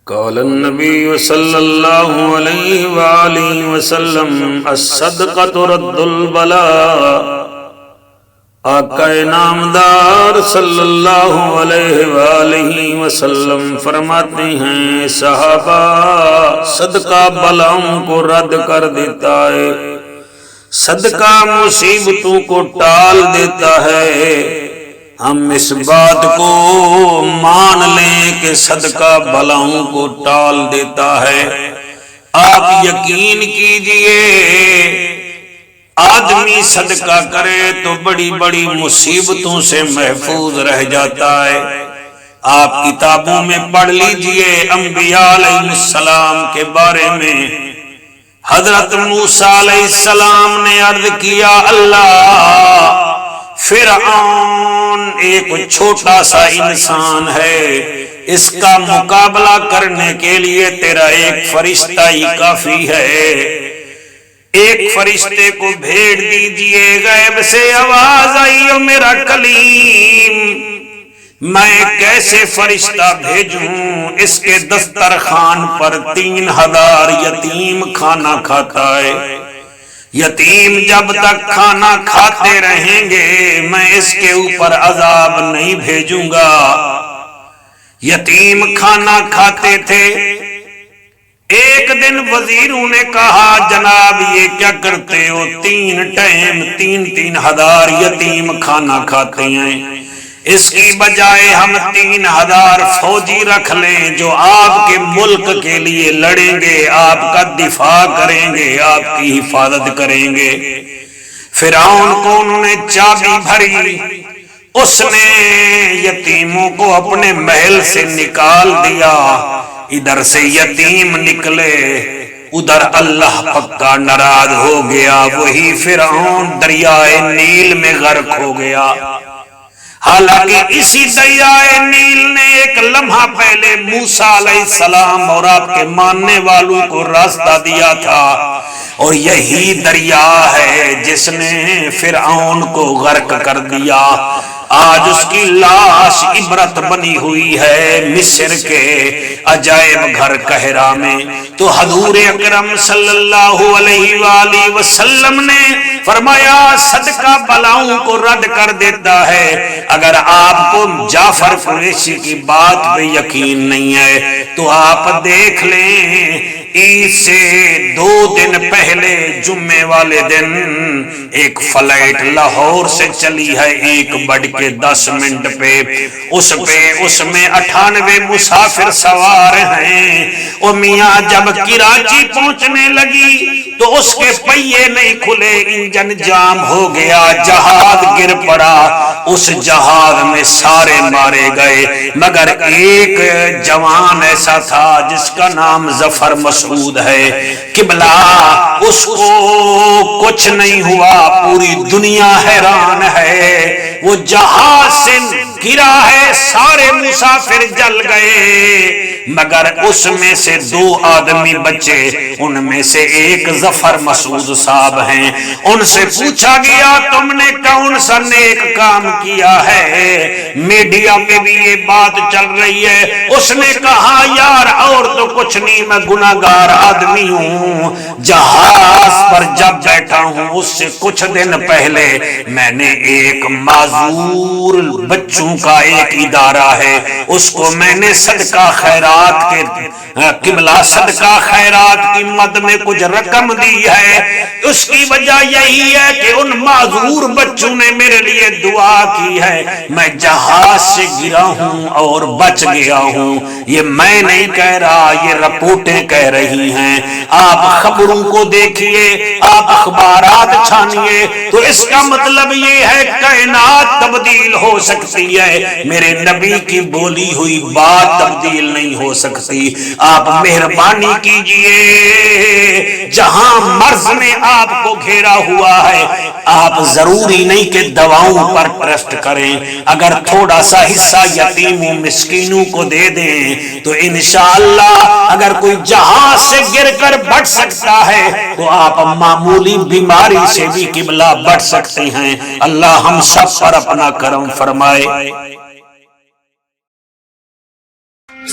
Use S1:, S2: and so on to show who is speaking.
S1: قال النبي صلى الله عليه وآله وسلم الصدقة رد البلاء۔ آقا نامدار صلی اللہ علیہ وآلہ وسلم فرماتے ہیں، صحابہ، صدقہ بلاؤں کو رد کر دیتا ہے، صدقہ مصیبتوں کو ٹال دیتا ہے۔ ہم اس بات کو مان لیں کہ صدقہ بلاؤں کو ٹال دیتا ہے۔ آپ یقین کیجئے، آدمی صدقہ کرے تو بڑی بڑی مصیبتوں سے محفوظ رہ جاتا ہے۔ آپ کتابوں میں پڑھ لیجئے انبیاء علیہ السلام کے بارے میں۔ حضرت موسیٰ علیہ السلام نے عرض کیا، اللہ، فرعون ایک چھوٹا سا انسان ہے، اس کا مقابلہ کرنے کے لیے تیرا ایک فرشتہ ہی کافی ہے۔ ایک فرشتے کو بھیج دیجئے۔ غیب سے آواز آئی، او میرا کلیم، میں کیسے فرشتہ بھیجوں؟ اس کے دسترخوان پر 3000 یتیم کھانا کھاتا ہے۔ یتیم جب تک کھانا کھاتے رہیں گے میں اس کے اوپر عذاب نہیں بھیجوں گا۔ یتیم کھانا کھاتے تھے۔ ایک دن وزیروں نے کہا، جناب یہ کیا کرتے ہو؟ 3 ٹائم 3000 یتیم کھانا کھاتے ہیں، اس کی بجائے ہم 3000 فوجی رکھ لیں جو آپ کے ملک کے لیے لڑیں گے، آپ کا دفاع کریں گے، آپ کی حفاظت کریں گے۔ فرعون کو انہوں نے چابی بھری، اس نے یتیموں کو اپنے محل سے نکال دیا۔ ادھر سے یتیم نکلے، ادھر اللہ پکا ناراض ہو گیا، وہی فرعون دریائے نیل میں غرق ہو گیا۔ حالانکہ اسی دریائے نیل نے ایک لمحہ پہلے موسیٰ علیہ السلام اور آپ کے ماننے والوں کو راستہ دیا تھا، اور یہی دریا ہے جس نے فرعون کو غرق کر دیا۔ آج اس کی لاش عبرت بنی ہوئی ہے مصر کے عجائب گھر کہرا میں۔ تو حضور اکرم صلی اللہ علیہ وآلہ وسلم نے فرمایا، صدقہ بلاؤں کو رد کر دیتا ہے۔ اگر آپ کو جعفر قریشی کی بات پہ یقین نہیں ہے تو آپ دیکھ لیں، عید سے 2 دن پہلے جمعے والے دن ایک فلائٹ لاہور سے چلی ہے 1:10 پہ، اس میں 98 مسافر سوار ہیں۔ اور میاں جب کراچی پہنچنے لگی تو اس کے پہیے نہیں کھلے، انجن جام ہو گیا، جہاز گر پڑا۔ اس جہاز میں سارے مارے گئے مگر ایک جوان ایسا تھا جس کا نام ظفر مسعود ہے۔ قبلہ، اس کو کچھ نہیں ہوا، پوری دنیا حیران ہے۔ وہ جہاز سے گرا ہے، سارے مسافر جل گئے مگر اس میں سے 2 آدمی بچے، ان میں سے ایک ظفر مسعود صاحب ہیں۔ ان سے پوچھا گیا، تم نے کون سا نیک کام کیا ہے؟ میڈیا میں بھی یہ بات چل رہی ہے۔ اس نے کہا، یار اور تو کچھ نہیں، میں گناہگار آدمی ہوں۔ جہاز پر جب بیٹھا ہوں اس سے کچھ دن پہلے میں نے ایک معذور بچوں کا ایک ادارہ ہے، اس کو میں نے صدقہ خیرات کے قبلہ صدقہ خیرات کی مد میں کچھ رقم دی ہے۔ اس کی وجہ یہی ہے کہ ان معذور بچوں نے میرے لیے دعا کی ہے۔ میں جہاز سے گرا ہوں اور بچ گیا ہوں، یہ میں نہیں کہہ رہا، یہ رپورٹیں کہہ رہی ہیں۔ آپ خبروں کو دیکھیے، آپ اخبارات چھانیے، تو اس کا مطلب یہ ہے کائنات تبدیل ہو سکتی ہے، میرے نبی کی بولی ہوئی بات تبدیل نہیں ہو سکتی۔ آپ مہربانی کیجئے، جہاں مرض نے آپ کو گھیرا ہوا ہے، آپ ضروری نہیں کہ دواؤں پر ٹرسٹ کریں۔ اگر تھوڑا سا حصہ یتیموں مسکینوں کو دے دیں تو انشاءاللہ اگر کوئی جہاز سے گر کر بچ سکتا ہے تو آپ معمولی بیماری سے بھی قبلہ بچ سکتے ہیں۔ اللہ ہم سب پر اپنا کرم فرمائے۔